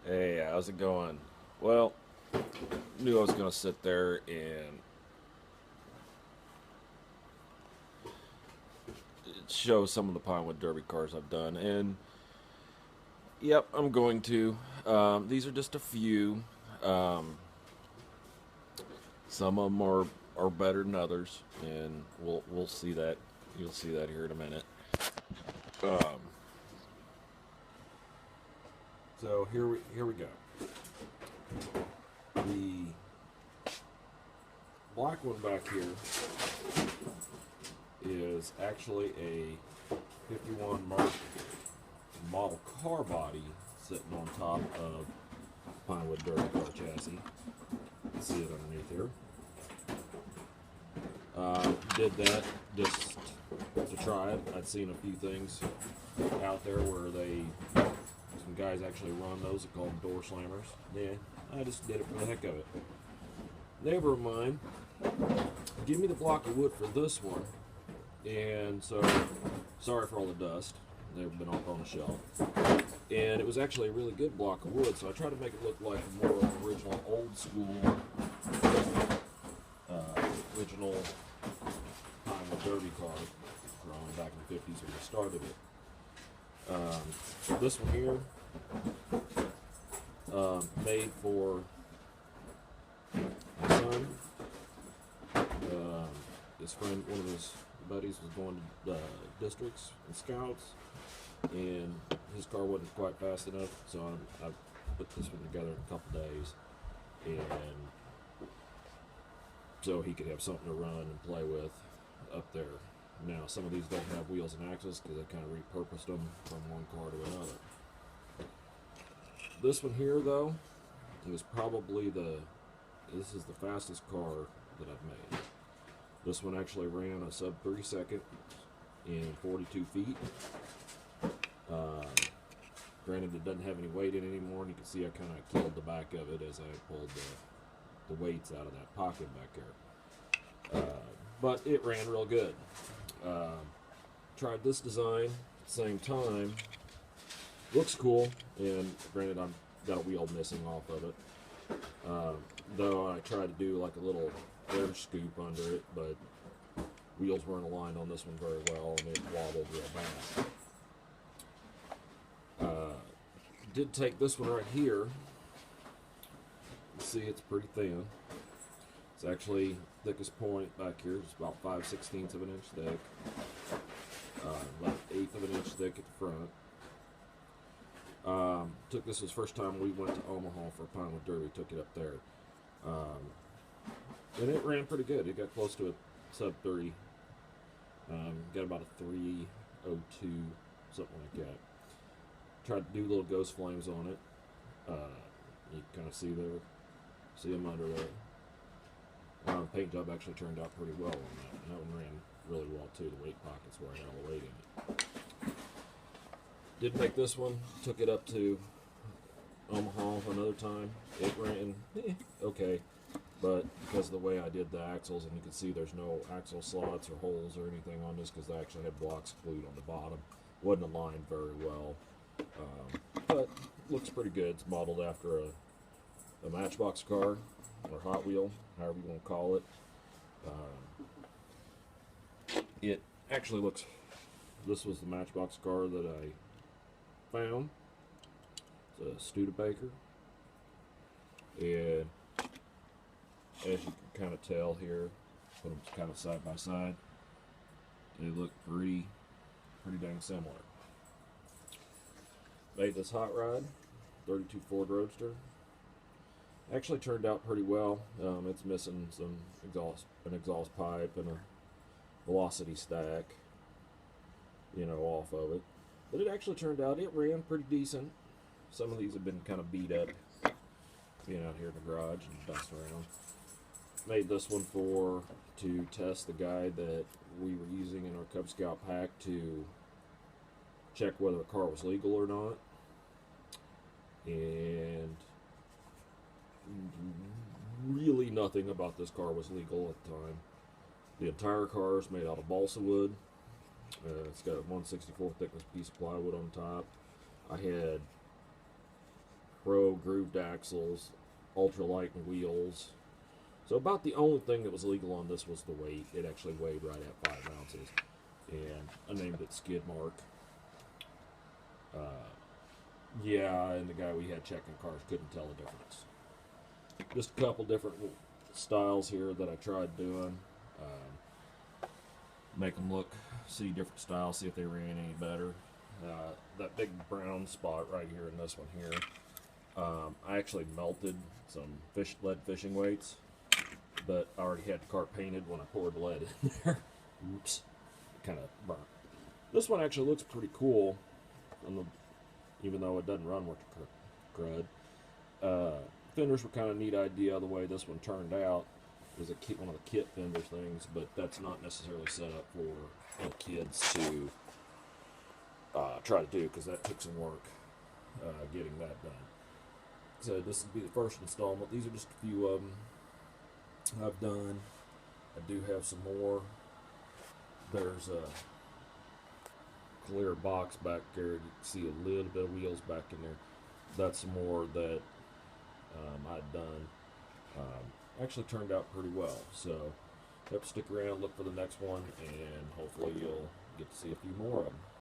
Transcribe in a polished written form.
Hey, how's it going? Well, knew I was gonna sit there and show some of the Pinewood Derby cars I've done, and yep, I'm going to. These are just a few. Um, some of them are better than others, and we'll see that. You'll see that here in a minute. Um, so here we go. The black one back here is actually a 51 Mark model car body sitting on top of Pinewood Derby car chassis. You can see it underneath here. Did that just to try it. I'd seen a few things out there where some guys actually run those. They call them door slammers. Yeah, I just did it for the heck of it. Neighbor of mine, give me the block of wood for this one. And so, sorry for all the dust. They've been off on the shelf. And it was actually a really good block of wood, so I tried to make it look like a more original, old school, original Pinewood Derby car from back in the 50s when we started it. This one here, made for my son. His friend, one of his buddies, was going to districts and scouts, and his car wasn't quite fast enough, so I put this one together in a couple days, and so he could have something to run and play with up there. Now, some of these don't have wheels and axles because I kind of repurposed them from one car to another. This one here, though, is probably this is the fastest car that I've made. This one actually ran a sub 3 second in 42 feet. Granted, it doesn't have any weight in it anymore, and you can see I kind of killed the back of it as I pulled the weights out of that pocket back there. But it ran real good. Tried this design at the same time. Looks cool, and granted, I've got a wheel missing off of it. Though I tried to do like a little air scoop under it, but wheels weren't aligned on this one very well, and it wobbled real bad. Did take this one right here. You see, it's pretty thin. It's actually thickest point back here. It's about 5/16 of an inch thick. About 1/8 of an inch thick at the front. Took this as first time we went to Omaha for Pinewood Derby. Took it up there. And it ran pretty good. It got close to a sub 3. Got about a 302, something like that. Tried to do little ghost flames on it. You can kind of see them under there. The paint job actually turned out pretty well on that. And that one ran really well too. The weight pockets where I had all the weight in it. Did make this one. Took it up to Omaha another time. It ran okay. But because of the way I did the axles, and you can see there's no axle slots or holes or anything on this because they actually had blocks glued on the bottom. Wasn't aligned very well. But looks pretty good. It's modeled after a Matchbox car or Hot Wheel, however you want to call it. It actually looks. This was the Matchbox car that I found. It's a Studebaker, and as you can kind of tell here, put them kind of side by side, they look pretty dang similar. Made this hot rod, 32 Ford Roadster. Actually turned out pretty well. It's missing an exhaust pipe and a velocity stack, off of it. But it actually turned out, it ran pretty decent. Some of these have been kind of beat up, being out here in the garage and dust around. Made this one to test the guide that we were using in our Cub Scout pack to check whether a car was legal or not. And really nothing about this car was legal at the time. The entire car is made out of balsa wood. It's got a 1/64 thickness piece of plywood on top. I had Pro grooved axles, ultralight wheels. So about the only thing that was legal on this was the weight. It actually weighed right at 5 ounces. And I named it Skid Mark. Yeah, and the guy we had checking cars couldn't tell the difference. Just a couple different styles here that I tried doing. Make them look, see different styles, see if they ran any better. That big brown spot right here in this one here, I actually melted some lead fishing weights, but I already had the car painted when I poured lead in there. Oops, kind of burnt. This one actually looks pretty cool, even though it doesn't run worth the crud. Fenders were kind of a neat idea the way this one turned out. It was one of the kit fender things, but that's not necessarily set up for kids to try to do, because that took some work getting that done. So this will be the first installment. These are just a few of them I've done. I do have some more. There's a clear box back there. You can see a little bit of wheels back in there. That's some more that I'd done. Actually turned out pretty well. So have to stick around, look for the next one, and hopefully you'll get to see a few more of them.